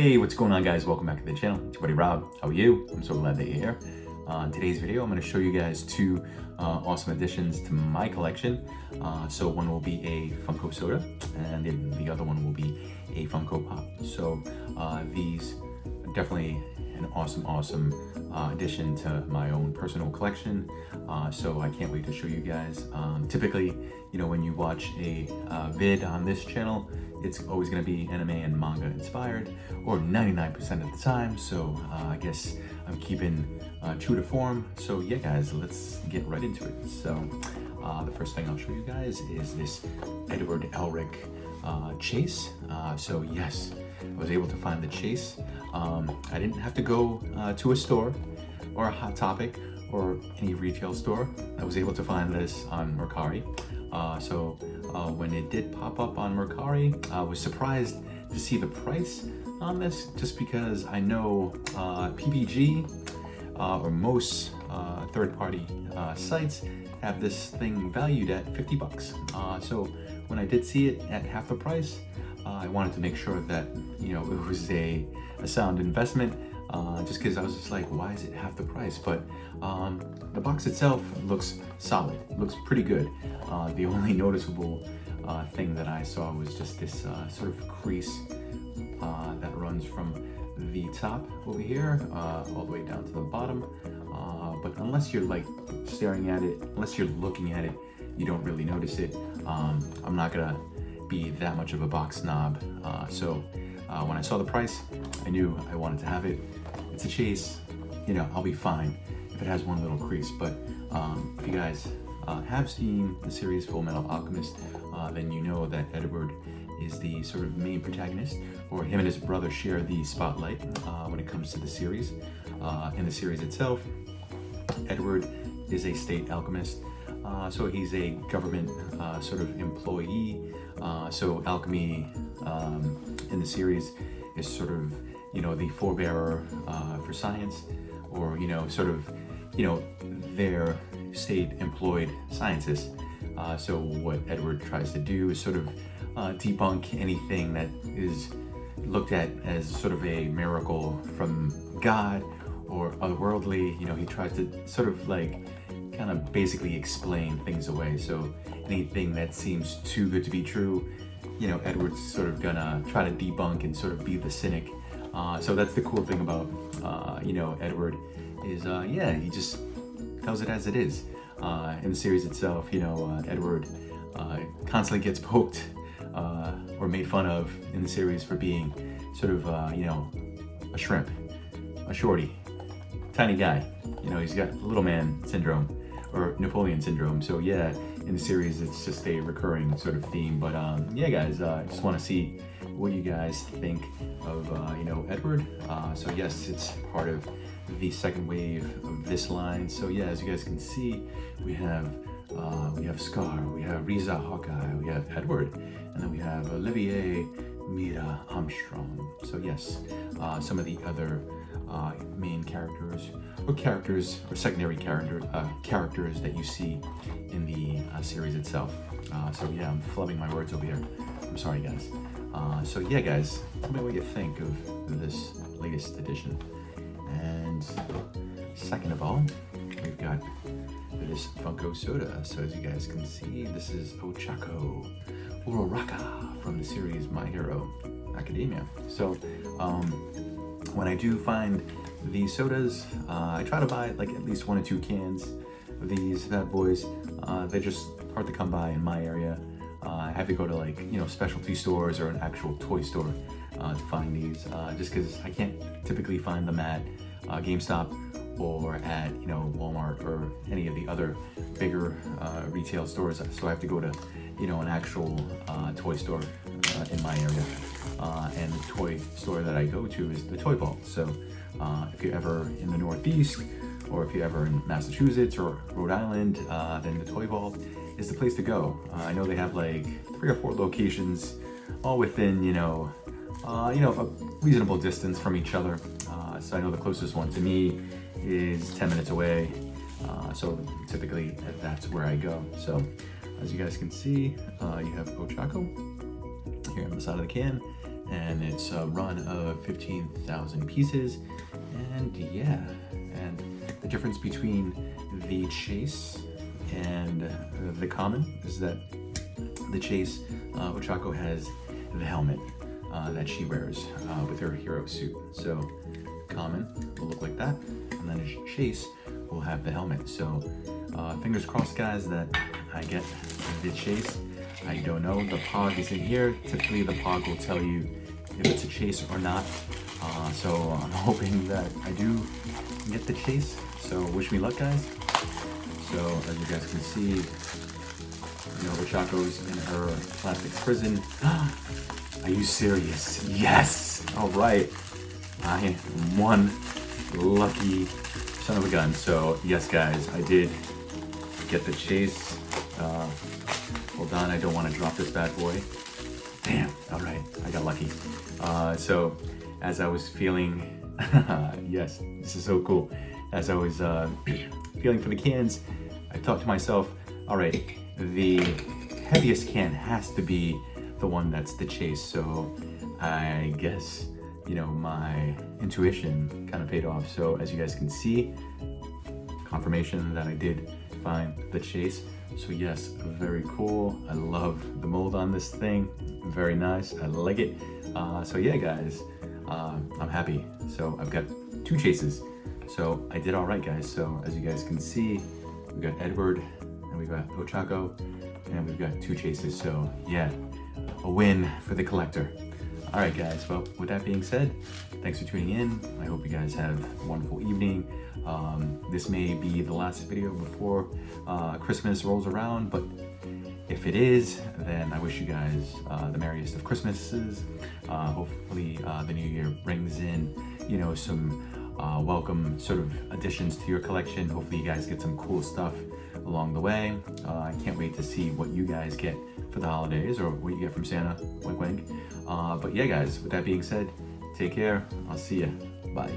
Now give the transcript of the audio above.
Hey, what's going on, guys? Welcome back to the channel. It's your buddy Rob. How are you? I'm so glad that you're here. In today's video, I'm going to show you guys two awesome additions to my collection. So one will be a Funko Soda, and then the other one will be a Funko Pop. So these are definitely an awesome addition to my own personal collection. So I can't wait to show you guys. Typically, you know, when you watch a vid on this channel, it's always going to be anime and manga inspired, or 99% of the time. So I guess I'm keeping true to form. So yeah, guys, let's get right into it. So the first thing I'll show you guys is this Edward Elric Chase. So yes, I was able to find the Chase. I didn't have to go to a store or a Hot Topic or any retail store. I was able to find this on Mercari. So when it did pop up on Mercari, I was surprised to see the price on this, just because I know PBG or most third-party sites have this thing valued at 50 bucks. So when I did see it at half the price, I wanted to make sure that, you know, it was a sound investment, just because I was just like, why is it half the price? But the box itself looks solid, looks pretty good. The only noticeable thing that I saw was just this sort of crease that runs from the top over here all the way down to the bottom. But unless you're like staring at it, unless you're looking at it, you don't really notice it. I'm not gonna be that much of a box snob. So when I saw the price, I knew I wanted to have it. It's a Chase, you know, I'll be fine if it has one little crease. But if you guys have seen the series Full Metal Alchemist, then you know that Edward is the sort of main protagonist, or him and his brother share the spotlight when it comes to the series. In the series itself, Edward is a state alchemist, so he's a government sort of employee. So alchemy in the series is sort of, you know, the forebearer for science, or, you know, sort of, you know, their state employed scientists. So what Edward tries to do is sort of debunk anything that is looked at as sort of a miracle from God or otherworldly. You know, he tries to sort of like kind of basically explain things away. So anything that seems too good to be true, you know, Edward's sort of gonna try to debunk and sort of be the cynic. So that's the cool thing about, you know, Edward is, yeah, he just tells it as it is. In the series itself, you know, Edward constantly gets poked or made fun of in the series for being sort of, you know, a shrimp, a shorty, tiny guy. You know, he's got little man syndrome or Napoleon syndrome. So yeah, in the series, it's just a recurring sort of theme. But yeah, guys, I just want to see what you guys think of, you know, Edward. So yes, it's part of the second wave of this line. So yeah, as you guys can see, we have Scar, we have Riza Hawkeye, we have Edward, and then we have Olivier Mira Armstrong. So yes, some of the other main characters or secondary characters that you see in the series itself. So yeah, I'm flubbing my words over here. I'm sorry, guys. So yeah, guys, tell me what you think of this latest edition. And second of all, we've got this Funko Soda. So as you guys can see, this is Ochaco from the series My Hero Academia. So when I do find these sodas, I try to buy like at least 1 or 2 cans of these bad boys. They're just hard to come by in my area. I have to go to, like, you know, specialty stores or an actual toy store to find these, just because I can't typically find them at GameStop or at, you know, Walmart or any of the other bigger retail stores. So I have to go to, you know, an actual toy store in my area. And the toy store that I go to is the Toy Vault. So if you're ever in the Northeast, or if you're ever in Massachusetts or Rhode Island, then the Toy Vault is the place to go. I know they have like 3 or 4 locations, all within, you know, a reasonable distance from each other. So I know the closest one to me is 10 minutes away. So typically that's where I go. So as you guys can see, you have Ochaco here on the side of the can, and it's a run of 15,000 pieces. And yeah, and the difference between the Chase and the common is that the Chase Ochaco has the helmet that she wears with her hero suit. So common will look like that, and then a Chase will have the helmet. So fingers crossed, guys, that I get the Chase. I don't know, the pog is in here. Typically the pog will tell you if it's a Chase or not. So I'm hoping that I do get the Chase. So wish me luck, guys. So as you guys can see, you know, Ochaco's in her plastic prison. Are you serious? Yes! All right. I am one lucky son of a gun. So yes, guys, I did get the Chase. Hold on, I don't want to drop this bad boy. Damn, all right, I got lucky. So as I was feeling, yes, this is so cool. As I was feeling for the cans, I thought to myself, all right, the heaviest can has to be the one that's the Chase. So I guess, you know, my intuition kind of paid off. So as you guys can see, confirmation that I did find the Chase. So yes, very cool. I love the mold on this thing. Very nice, I like it. So yeah, guys, I'm happy. So I've got 2 Chases. So I did all right, guys. So as you guys can see, we got Edward and we got Ochaco, and we've got 2 Chases. So yeah, a win for the collector. All right, guys, well, with that being said, thanks for tuning in. I hope you guys have a wonderful evening. This may be the last video before Christmas rolls around, but if it is, then I wish you guys the merriest of Christmases. Hopefully the new year brings in, you know, some welcome sort of additions to your collection. Hopefully you guys get some cool stuff along the way. I can't wait to see what you guys get for the holidays, or what you get from Santa, wink wink. But yeah, guys, with that being said, take care. I'll see ya. Bye.